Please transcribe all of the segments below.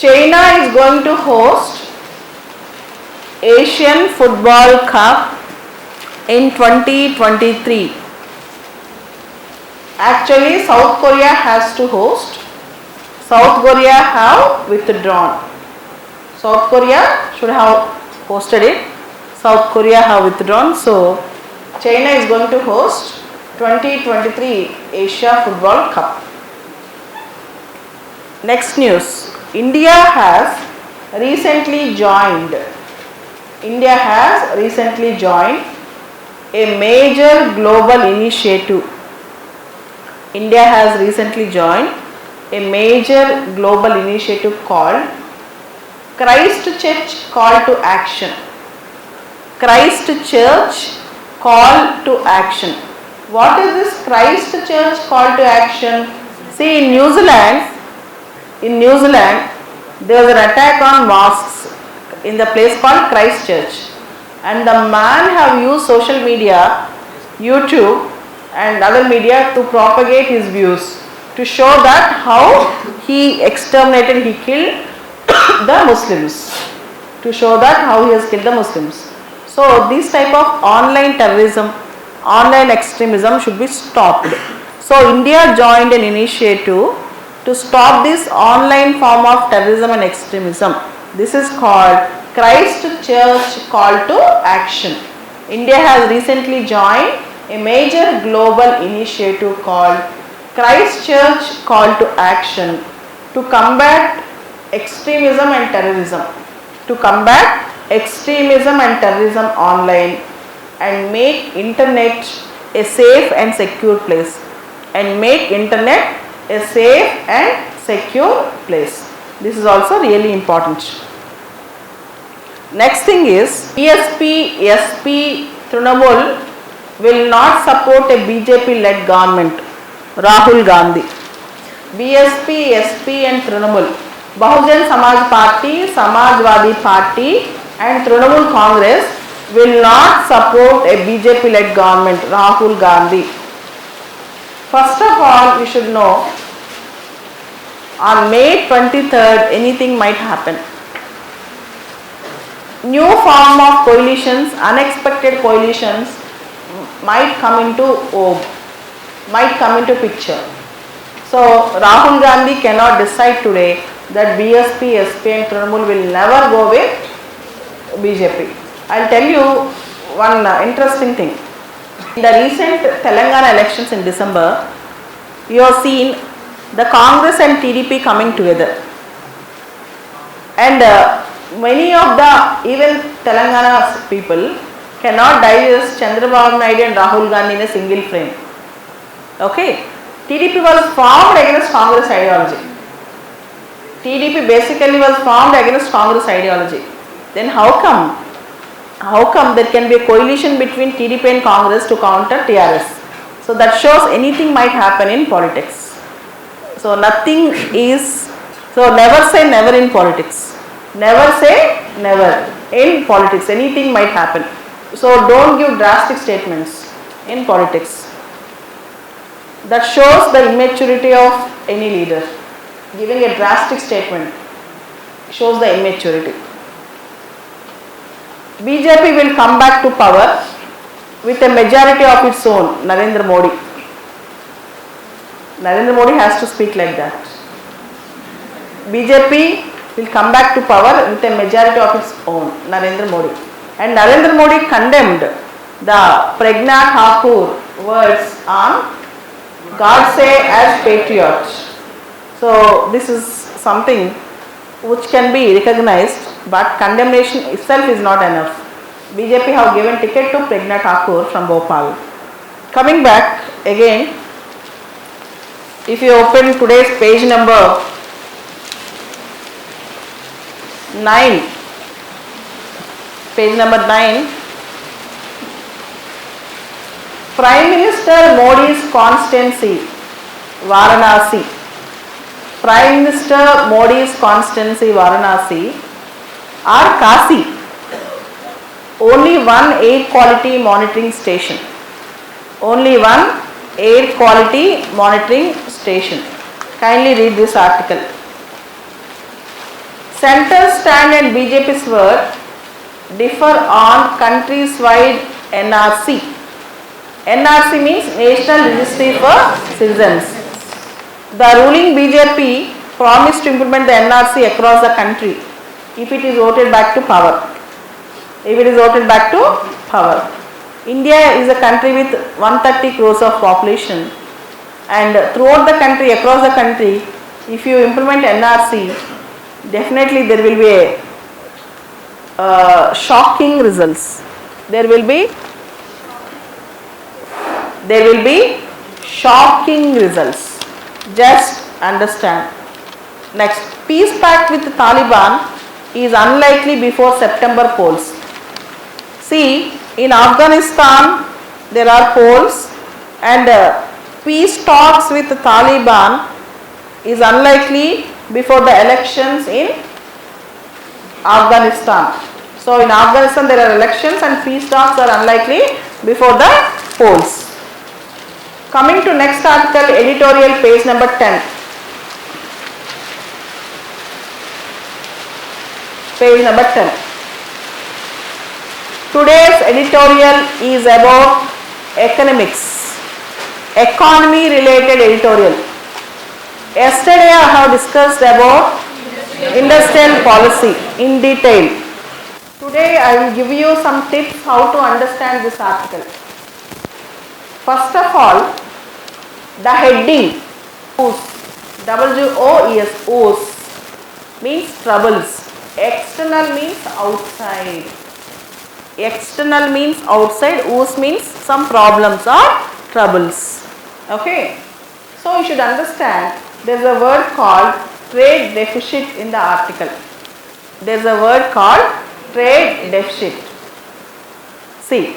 China is going to host Asian Football Cup in 2023. Actually, South Korea has to host. South Korea have withdrawn. South Korea should have hosted it. South Korea have withdrawn. So, China is going to host 2023 Asia Football Cup. Next news. India has recently joined a major global initiative. India has recently joined a major global initiative called Christchurch Call to Action. Christchurch Call to Action. What is this Christchurch Call to Action? See, in New Zealand, there was an attack on mosques in the place called Christchurch, and the man have used social media, YouTube and other media to propagate his views, to show that how he killed the Muslims, to show that how he has killed the Muslims. So this type of online terrorism, online extremism should be stopped. So India joined an initiative to stop this online form of terrorism and extremism. This is called Christchurch Call to Action. India has recently joined a major global initiative called Christchurch Call to Action to combat extremism and terrorism. To combat extremism and terrorism online and make internet a safe and secure place. This is also really important. Next thing is BSP, SP, Trinamool will not support a BJP-led government. Rahul Gandhi. BSP, SP and Trinamool. Bahujan Samaj Party, Samajwadi Party and Trinamool Congress will not support a BJP-led government. Rahul Gandhi. First of all, you should know, on May 23rd, anything might happen. New form of coalitions, unexpected coalitions might come into picture. So Rahul Gandhi cannot decide today that BSP, SP and Trinamool will never go with BJP. I'll tell you one interesting thing. In the recent Telangana elections in December, you have seen the Congress and TDP coming together. And many of the even Telangana people cannot digest Chandrababu Naidu and Rahul Gandhi in a single frame. Okay, TDP was formed against Congress ideology. TDP basically was formed against Congress ideology. Then how come there can be a coalition between TDP and Congress to counter TRS? So that shows anything might happen in politics. So never say never in politics. Never say never in politics. Anything might happen. So don't give drastic statements in politics. That shows the immaturity of any leader. Giving a drastic statement shows the immaturity. BJP will come back to power with a majority of its own. Narendra Modi has to speak like that. BJP will come back to power with a majority of its own. Narendra Modi. And Narendra Modi condemned the Pragna Thakur words on God say as patriot. So this is something which can be recognized, but condemnation itself is not enough. BJP have given ticket to Pragna Thakur from Bhopal. Coming back again, if you open today's page number 9, Prime Minister Modi's constancy, Varanasi. Prime Minister Modi's constancy, Varanasi or Kasi. Only one air quality monitoring station. Only one air quality monitoring station. Kindly read this article. Center stand and BJP's word differ on countrywide NRC. NRC means National Registry for Citizens. The ruling BJP promised to implement the NRC across the country if it is voted back to power. If it is voted back to power. India is a country with 130 crores of population, and throughout the country, across the country, if you implement NRC, definitely there will be shocking results. There will be shocking results. Just understand. Next, peace pact with Taliban is unlikely before September polls. See, in Afghanistan there are polls, and peace talks with Taliban is unlikely before the elections in Afghanistan. So in Afghanistan there are elections and peace talks are unlikely before the polls. Coming to next article, editorial, page number 10. Page number 10. Today's editorial is about economics, economy related editorial. Yesterday I have discussed about industrial policy in detail. Today I will give you some tips how to understand this article. First of all, the heading WOES, W-O-E-S, WOES means troubles. External means outside. External means outside, WOES means some problems or troubles. Okay. So you should understand there is a word called trade deficit in the article. There is a word called trade deficit. See,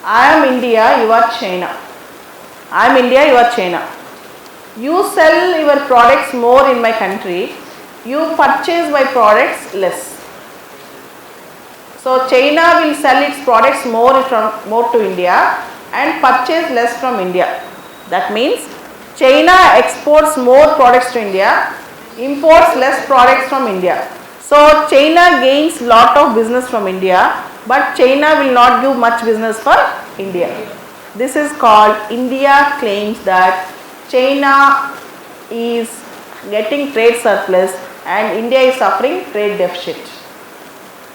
I am India, you are China. I am India, you are China. You sell your products more in my country, you purchase my products less. So China will sell its products more to India and purchase less from India. That means China exports more products to India, imports less products from India. So China gains lot of business from India, but China will not give much business for India. This is called, India claims that China is getting trade surplus and India is suffering trade deficit.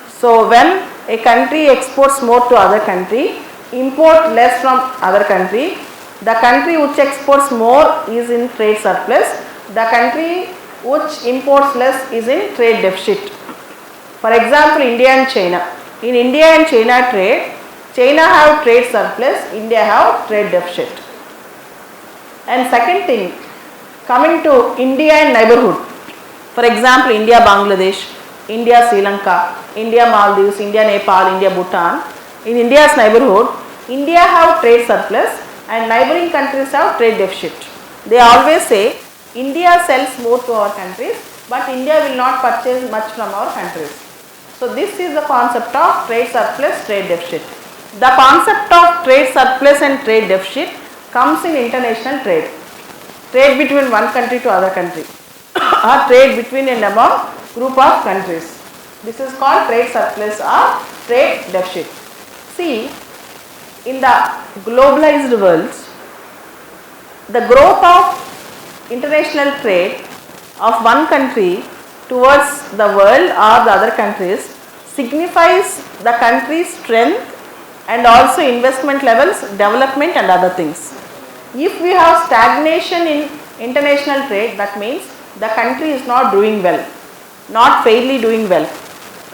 So when a country exports more to other country, import less from other country, the country which exports more is in trade surplus, the country which imports less is in trade deficit. For example, India and China. In India and China trade, China have trade surplus, India have trade deficit. And second thing, coming to India and neighborhood. For example, India Bangladesh, India Sri Lanka, India Maldives, India Nepal, India Bhutan. In India's neighborhood, India have trade surplus and neighboring countries have trade deficit. They always say India sells more to our countries, but India will not purchase much from our countries. So this is the concept of trade surplus, trade deficit. The concept of trade surplus and trade deficit comes in international trade. Trade between one country to other country or trade between and among group of countries. This is called trade surplus or trade deficit. See, in the globalized world, the growth of international trade of one country towards the world or the other countries signifies the country's strength and also investment levels, development and other things. If we have stagnation in international trade, that means the country is not doing well, not fairly doing well.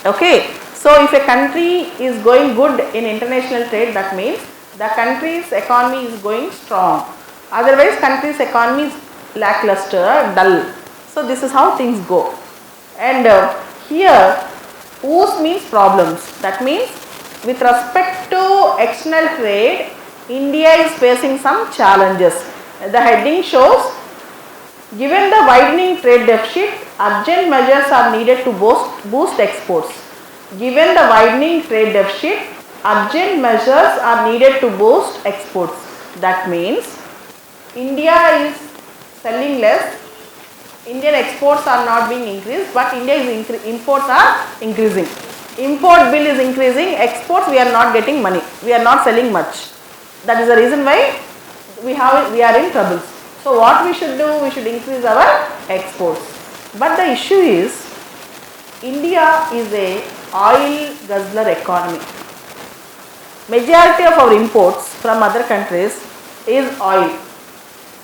Okay. So if a country is going good in international trade, that means the country's economy is going strong. Otherwise, country's economy is lackluster, dull. So this is how things go. And here, WOES means problems. That means with respect to external trade, India is facing some challenges. The heading shows, given the widening trade deficit, urgent measures are needed to boost exports. Given the widening trade deficit, urgent measures are needed to boost exports. That means India is selling less Indian exports are not being increased, but India's imports are increasing. Import bill is increasing, exports we are not getting money, we are not selling much. That is the reason why we are in troubles. So what we should do? We should increase our exports. But the issue is, India is a oil guzzler economy. Majority of our imports from other countries is oil.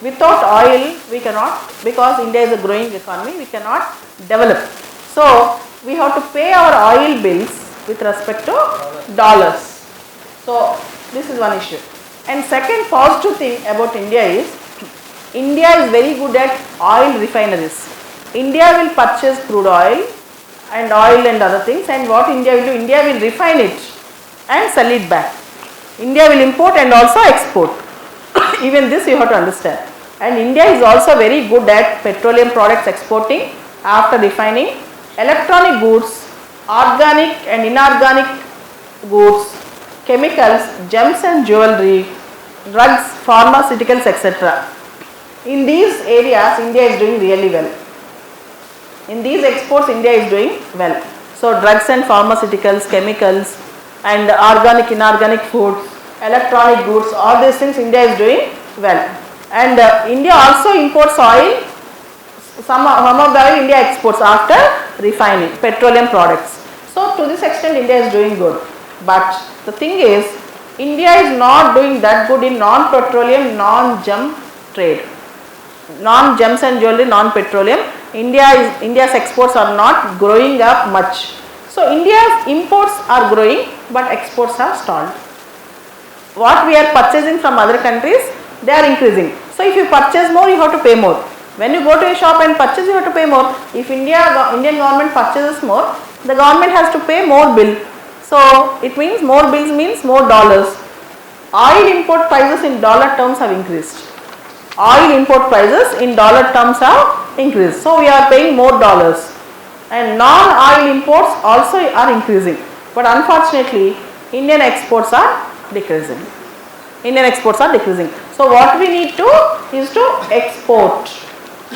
Without oil we cannot, because India is a growing economy, we cannot develop. So we have to pay our oil bills with respect to dollars. So this is one issue. And second positive thing about India is, India is very good at oil refineries. India will purchase crude oil and other things, and what India will do? India will refine it and sell it back. India will import and also export. Even this you have to understand. And India is also very good at petroleum products exporting after refining, electronic goods, organic and inorganic goods, chemicals, gems and jewelry, drugs, pharmaceuticals, etc. In these areas India is doing really well. In these exports India is doing well. So drugs and pharmaceuticals, chemicals and organic, inorganic foods, electronic goods, all these things India is doing well. And India also imports oil. Some of the oil India exports after refining, petroleum products. So to this extent India is doing good. But the thing is, India is not doing that good in non-petroleum, non-gem trade. Non-gems and jewelry, non-petroleum, India's exports are not growing up much. So India's imports are growing, but exports have stalled. What we are purchasing from other countries, they are increasing. So if you purchase more, you have to pay more. When you go to a shop and purchase, you have to pay more. If Indian government purchases more, the government has to pay more bill. So it means more bills means more dollars. Oil import prices in dollar terms have increased. Oil import prices in dollar terms have increased. So we are paying more dollars. And non-oil imports also are increasing. But unfortunately, Indian exports are decreasing. Indian exports are decreasing. So what we need to is to export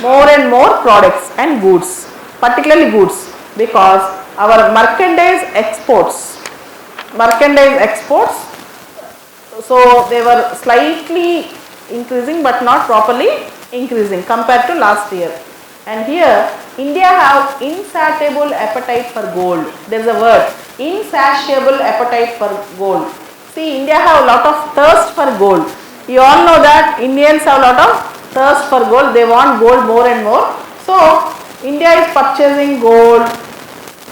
more and more products and goods, particularly goods, because our merchandise exports, so they were slightly increasing but not properly increasing compared to last year. And here India have insatiable appetite for gold. There is a word, insatiable appetite for gold. See, India have a lot of thirst for gold. You all know that Indians have a lot of thirst for gold. They want gold more and more. So India is purchasing gold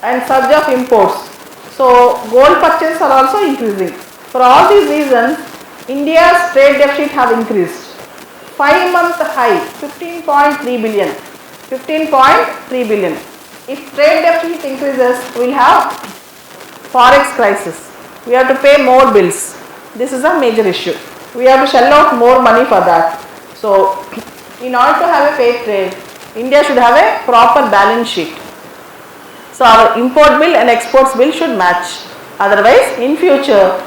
and surge of imports. So gold purchases are also increasing. For all these reasons, India's trade deficit have increased. 5-month high, 15.3 billion. 15.3 billion. If trade deficit increases, we will have forex crisis. We have to pay more bills. This is a major issue. We have to shell out more money for that. So in order to have a fair trade, India should have a proper balance sheet. So our import bill and exports bill should match. Otherwise, in future,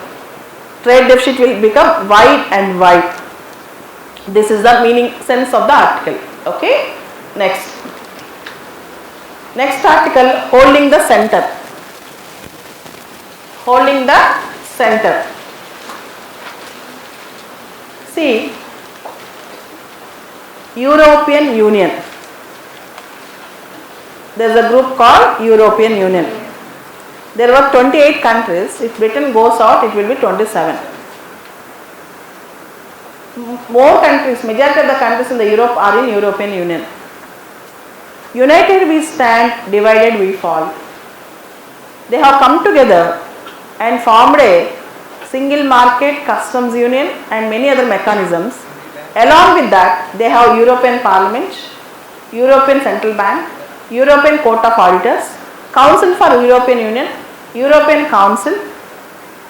trade deficit will become wide and wide. This is the sense of the article. Okay. Next article, holding the center. Holding the center. See, European Union. There is a group called European Union. There were 28 countries. If Britain goes out, it will be 27. More countries, majority of the countries in the Europe are in European Union. United we stand, divided we fall. They have come together and formed a single market, customs union and many other mechanisms. Along with that, they have European Parliament, European Central Bank, European Court of Auditors, Council for European Union, European Council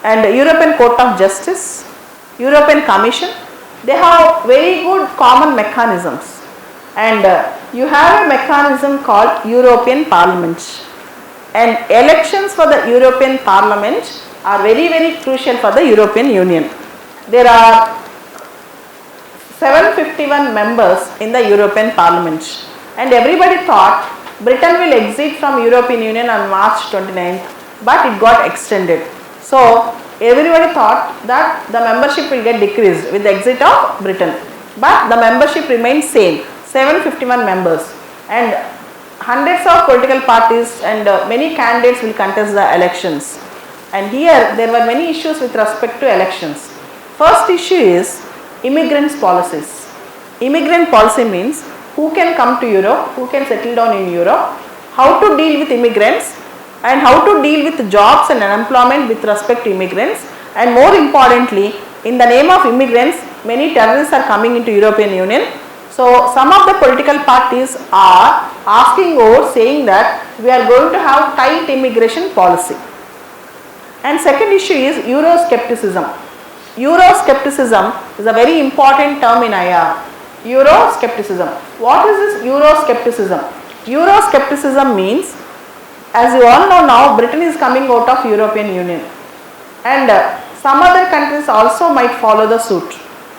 and European Court of Justice, European Commission. They have very good common mechanisms, and you have a mechanism called European Parliament, and elections for the European Parliament are very, very crucial for the European Union. There are 751 members in the European Parliament. and everybody thought Britain will exit from European Union on March 29th, but it got extended. So everybody thought that the membership will get decreased with the exit of Britain, but the membership remains same, 751 members, and hundreds of political parties and many candidates will contest the elections. And here there were many issues with respect to elections. First issue is immigrants policies. Immigrant policy means who can come to Europe, who can settle down in Europe, how to deal with immigrants, and how to deal with jobs and unemployment with respect to immigrants, and more importantly, in the name of immigrants, many terrorists are coming into European Union. So some of the political parties are asking or saying that we are going to have tight immigration policy. And second issue is Euroscepticism. Euroscepticism is a very important term in IR. Euroscepticism. What is this Euroscepticism? Euroscepticism means, as you all know now, Britain is coming out of European Union, and some other countries also might follow the suit.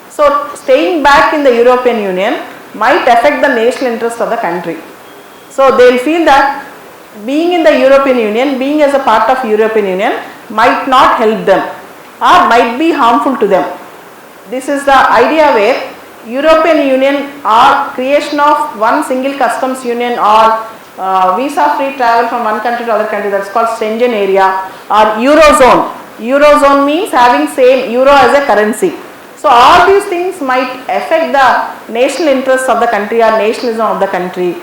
So staying back in the European Union might affect the national interest of the country. So they will feel that being in the European Union, being as a part of European Union might not help them or might be harmful to them. This is the idea where European Union or creation of one single customs union or visa free travel from one country to other country, that's called Schengen area, or Eurozone. Eurozone means having same euro as a currency. So all these things might affect the national interests of the country or nationalism of the country.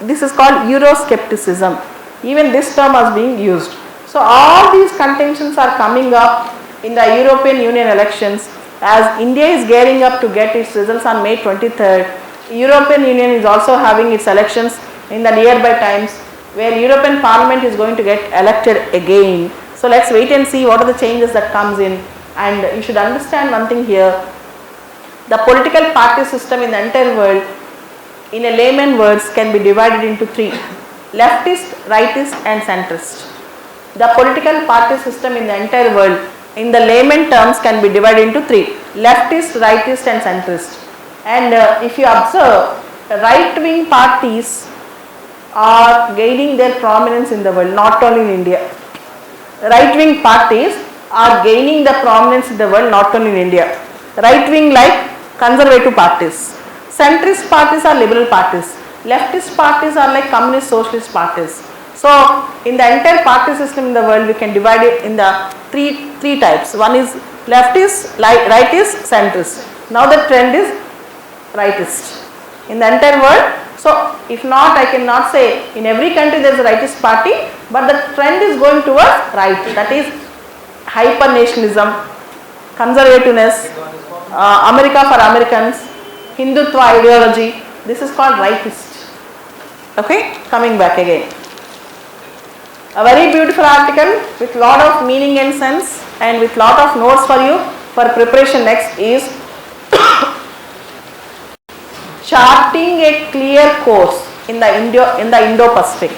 This is called Euroscepticism. Even this term is being used. So all these contentions are coming up in the European Union elections, as India is gearing up to get its results on May 23rd. European Union is also having its elections in the nearby times, where European Parliament is going to get elected again. So let's wait and see what are the changes that comes in. And you should understand one thing here, the political party system in the entire world, in a layman words, can be divided into three: leftist, rightist and centrist. The political party system in the entire world, in the layman terms, can be divided into three: leftist, rightist and centrist. And if you observe, right-wing parties are gaining their prominence in the world, not only in India. Right-wing parties are gaining the prominence in the world, not only in India. Right-wing like conservative parties. Centrist parties are liberal parties. Leftist parties are like communist socialist parties. So in the entire party system in the world, we can divide it in the three types. One is leftist, rightist, centrist. Now the trend is rightist in the entire world. So if not, I cannot say in every country there is a rightist party, but the trend is going towards right. That is hyper nationalism, conservativeness, America for Americans, Hindutva ideology. This is called rightist. Okay, coming back again. A very beautiful article with lot of meaning and sense and with lot of notes for you for preparation. Next is charting a clear course in the Indo-Pacific.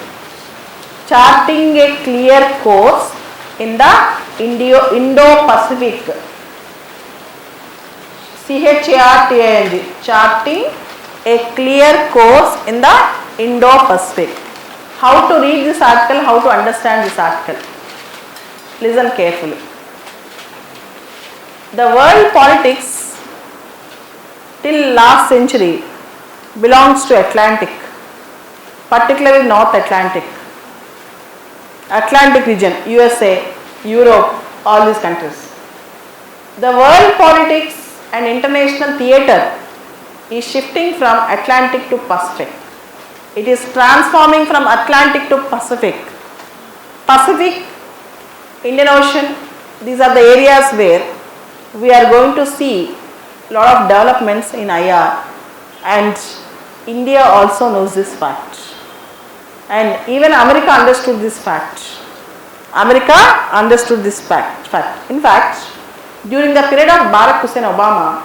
Charting a clear course in the Indo-Pacific. CHARTING. Charting a clear course in the Indo-Pacific. How to read this article, how to understand this article. Listen carefully. The world politics till last century belongs to Atlantic, particularly North Atlantic region, USA, Europe, all these countries. The world politics and international theatre is shifting from Atlantic to Pacific. It is transforming from Atlantic to Pacific. Pacific, Indian Ocean, these are the areas where we are going to see a lot of developments in IR, and India also knows this fact. And even America understood this fact. America understood this fact. In fact, during the period of Barack Hussein Obama,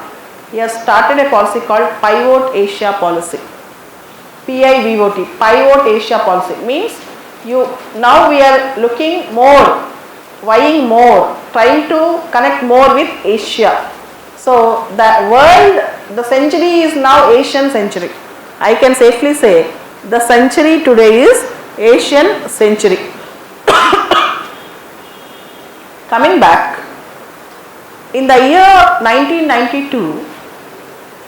he has started a policy called Pivot Asia Policy. PIVOT, Pivot Asia Policy means now we are looking more, vying more, trying to connect more with Asia. So the world, the century is now Asian century. I can safely say the century today is Asian century. Coming back, in the year 1992,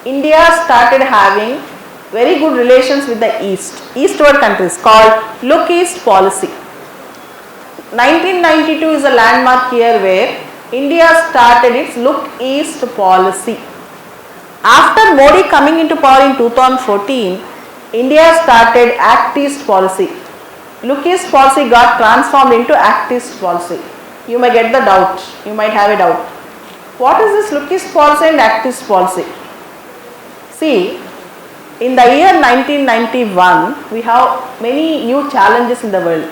India started having very good relations with the eastward countries called Look East policy. 1992 is a landmark year where India started its Look East policy. After Modi coming into power in 2014, India started Act East policy. Look East policy got transformed into Act East policy. You may get the doubt, you might have a doubt. What is this Look East policy and Act East policy? See, in the year 1991, we have many new challenges in the world.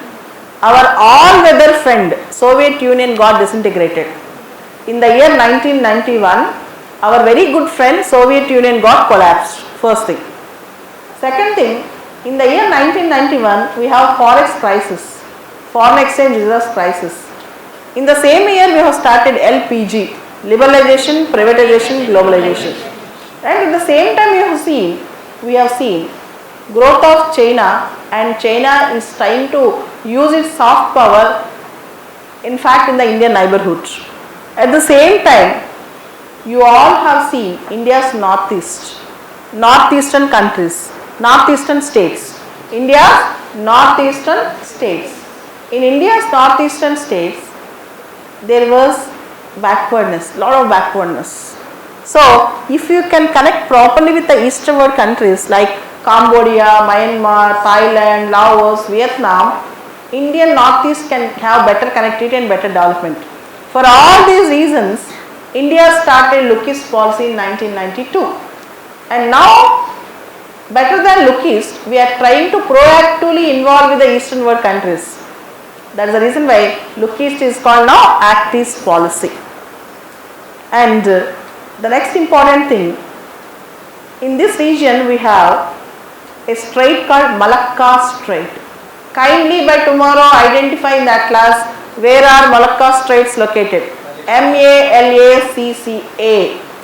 Our all-weather friend, Soviet Union, got disintegrated. In the year 1991, our very good friend, Soviet Union, got collapsed, first thing. Second thing, in the year 1991, we have Forex crisis, foreign exchange reserves crisis. In the same year, we have started LPG, liberalization, privatization, globalization. And at the same time, we have seen growth of China, and China is trying to use its soft power, in fact, in the Indian neighborhood. At the same time, you all have seen India's northeastern countries, northeastern states. India's northeastern states. In India's northeastern states, there was backwardness, lot of backwardness. So, if you can connect properly with the eastward countries like Cambodia, Myanmar, Thailand, Laos, Vietnam, Indian northeast can have better connectivity and better development. For all these reasons, India started Look East policy in 1992. And now, better than Look East, we are trying to proactively involve with the easternward countries. That is the reason why Look East is called now Act East policy. And the next important thing, in this region we have a strait called Malacca Strait. Kindly by tomorrow identify in that class where are Malacca Straits located. M-A-L-A-C-C-A,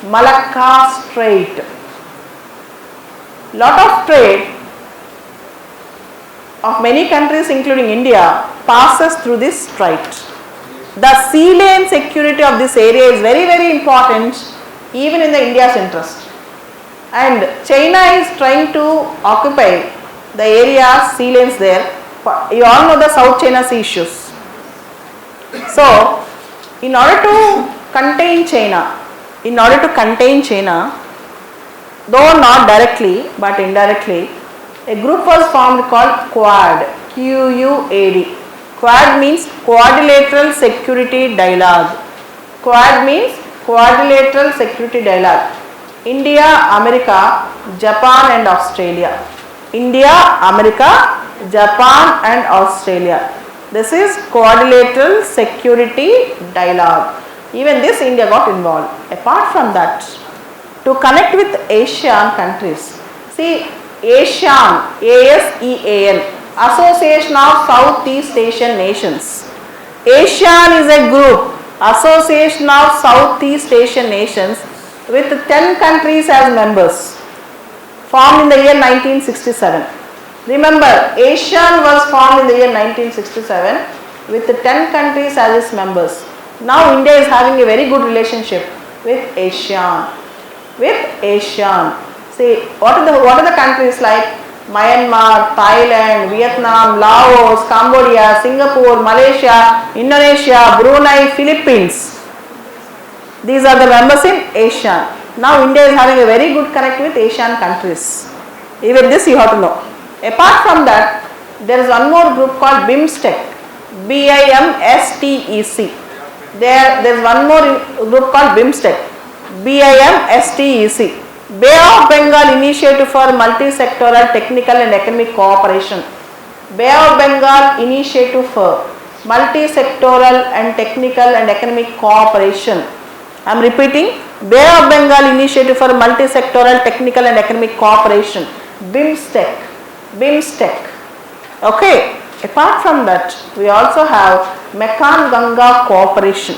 Malacca Strait. Lot of trade of many countries including India passes through this strait. The sea lane security of this area is very, very important even in the India's interest. And China is trying to occupy the area, sea lanes there. You all know the South China Sea issues. So, in order to contain China, though not directly but indirectly, a group was formed called Quad, Q-U-A-D. Quad means Quadrilateral Security Dialogue. Quad means Quadrilateral Security Dialogue. India, America, Japan and Australia. India, America, Japan and Australia. This is Quadrilateral Security Dialogue. Even this India got involved. Apart from that, to connect with Asian countries, see ASEAN, A-S-E-A-N, Association of Southeast Asian Nations. ASEAN is a group, Association of Southeast Asian Nations, with 10 countries as members, formed in the year 1967. Remember, ASEAN was formed in the year 1967 with 10 countries as its members. Now India is having a very good relationship with ASEAN. See, what are the countries like Myanmar, Thailand, Vietnam, Laos, Cambodia, Singapore, Malaysia, Indonesia, Brunei, Philippines. These are the members in ASEAN. Now India is having a very good connect with Asian countries. Even this you have to know. Apart from that, there is one more group called BIMSTEC, B-I-M-S-T-E-C. There is one more group called BIMSTEC, B-I-M-S-T-E-C. Bay of Bengal Initiative for Multi-Sectoral Technical and Economic Cooperation. Bay of Bengal Initiative for Multi-Sectoral and Technical and Economic Cooperation. I am repeating, Bay of Bengal Initiative for Multi-Sectoral Technical and Economic Cooperation, BIMSTEC. Okay. Apart from that, we also have Mekong-Ganga Cooperation.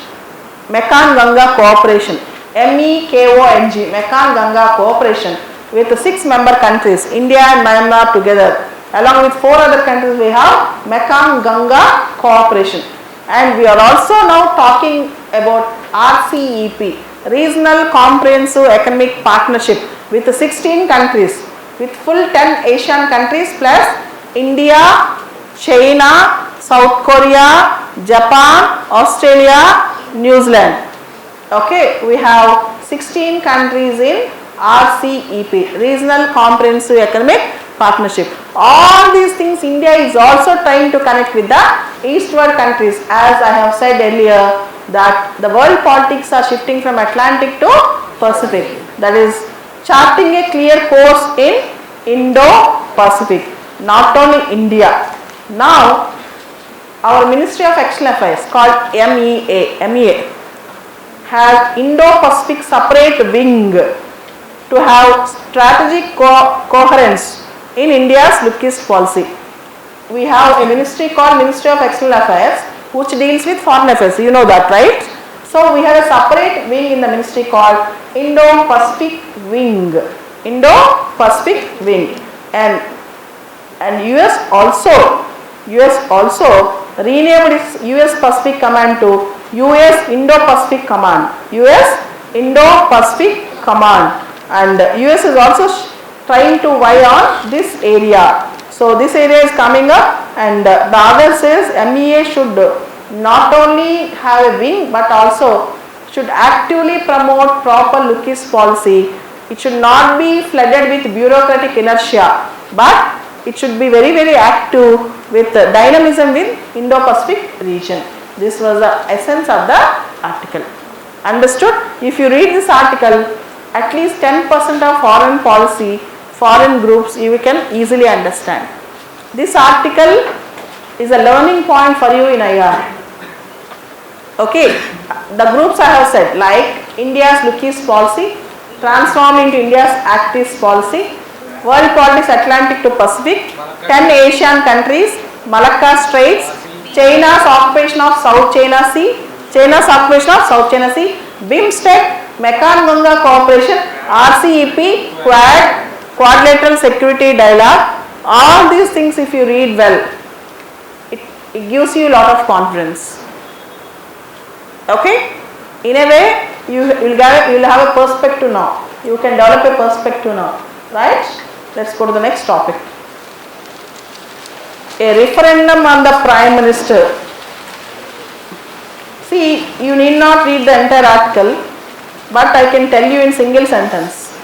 Mekong-Ganga Cooperation, M-E-K-O-N-G, Mekong-Ganga Cooperation, with 6 member countries, India and Myanmar together. Along with 4 other countries, we have Mekong Ganga cooperation. And we are also now talking about RCEP, Regional Comprehensive Economic Partnership, with 16 countries, with full 10 Asian countries plus India, China, South Korea, Japan, Australia, New Zealand. Okay, we have 16 countries in RCEP, Regional Comprehensive Economic Partnership. All these things India is also trying to connect with the eastward countries, as I have said earlier that the world politics are shifting from Atlantic to Pacific. That is charting a clear course in Indo-Pacific, not only India. Now our Ministry of External Affairs called MEA has Indo-Pacific separate wing to have strategic coherence in India's look east policy. We have a ministry called Ministry of External Affairs which deals with foreign affairs, you know that, right? So we have a separate wing in the ministry called Indo-Pacific wing, Indo-Pacific wing, and US also renamed its US Pacific Command to US Indo-Pacific Command, US Indo-Pacific Command, and US is also trying to vie on this area. So this area is coming up, and the other says MEA should not only have a wing but also should actively promote proper look east policy. It should not be flooded with bureaucratic inertia, but it should be very, very active with dynamism in Indo-Pacific region. This was the essence of the article. Understood? If you read this article, at least 10% of foreign policy, foreign groups, you can easily understand. This article is a learning point for you in IR. Okay, the groups I have said, like India's look east policy, transform into India's act east policy, world politics Atlantic to Pacific, 10 Asian countries, Malacca Straits, China's occupation of South China Sea, BIMSTEC, Mekong Ganga cooperation, RCEP, Quad, Quadrilateral Security Dialogue. All these things, if you read well, it gives you a lot of confidence. Okay, in a way you will have a perspective now. You can develop a perspective now, right? Let's go to the next topic. A referendum on the Prime Minister. See, you need not read the entire article, but I can tell you in single sentence.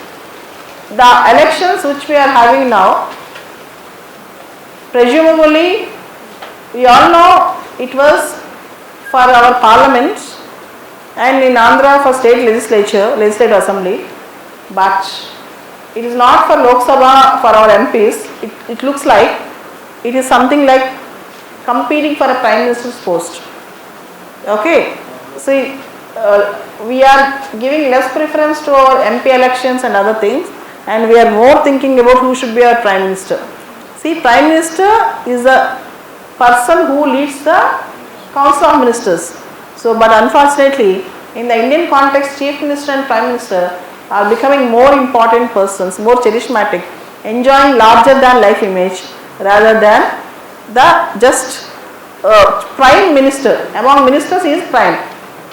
The elections which we are having now, presumably we all know it was for our parliament and in Andhra for state legislative assembly, but it is not for Lok Sabha for our MPs. It looks like it is something like competing for a Prime Minister's post. Okay, see, we are giving less preference to our MP elections and other things, and we are more thinking about who should be our Prime Minister. See, Prime Minister is the person who leads the Council of Ministers. So, but unfortunately, in the Indian context, Chief Minister and Prime Minister are becoming more important persons, more charismatic, enjoying larger than life image rather than the just Prime Minister. Among ministers, he is Prime.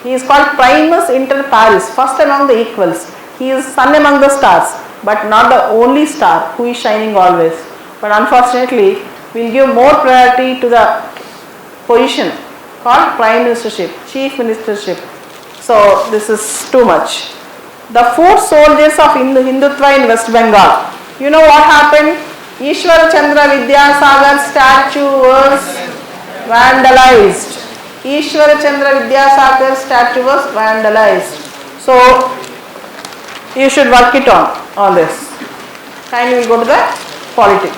He is called Primus inter pares, first among the equals. He is sun among the stars, but not the only star who is shining always. But unfortunately, we will give more priority to the position called Prime Ministership, Chief Ministership. So this is too much. The foot soldiers of Hindutva in West Bengal. You know what happened? Ishwar Chandra Vidyasagar statue was vandalized. Ishwar Chandra Vidyasagar statue was vandalized. So you should work it on this. And we will go to the politics.